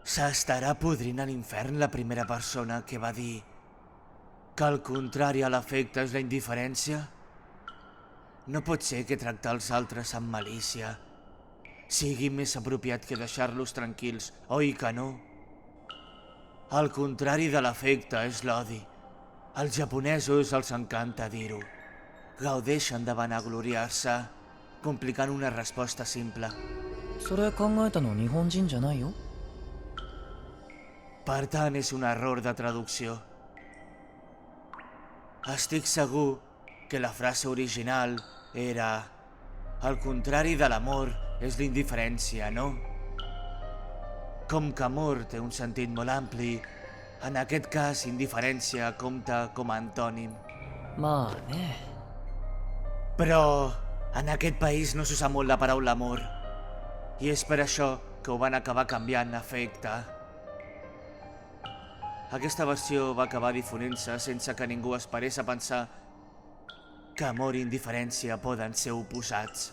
S'estarà podrint a l'infern la primera persona que va dir que el contrari a l'afecte és la indiferència? No pot ser que tractar els altres amb malícia sigui més apropiat que deixar-los tranquils, oi que no? El contrari de l'afecte és l'odi. Als japonesos els encanta dir-ho. Gaudeixen de vanagloriar-se, complicant una resposta simple. それ考えたの日本人じゃないよ。 Per tant, és un error de traducció. Estic segur que la frase original era el contrari de l'amor és l'indiferència, no? Com que amor té un sentit molt ampli, en aquest cas indiferència compta com a antònim. まあね。 Però en aquest país no s'usa molt la paraula amor, i és per això que ho van acabar canviant a afecte. Aquesta versió va acabar difonint-se sense que ningú es parés a pensar que amor i indiferència poden ser oposats.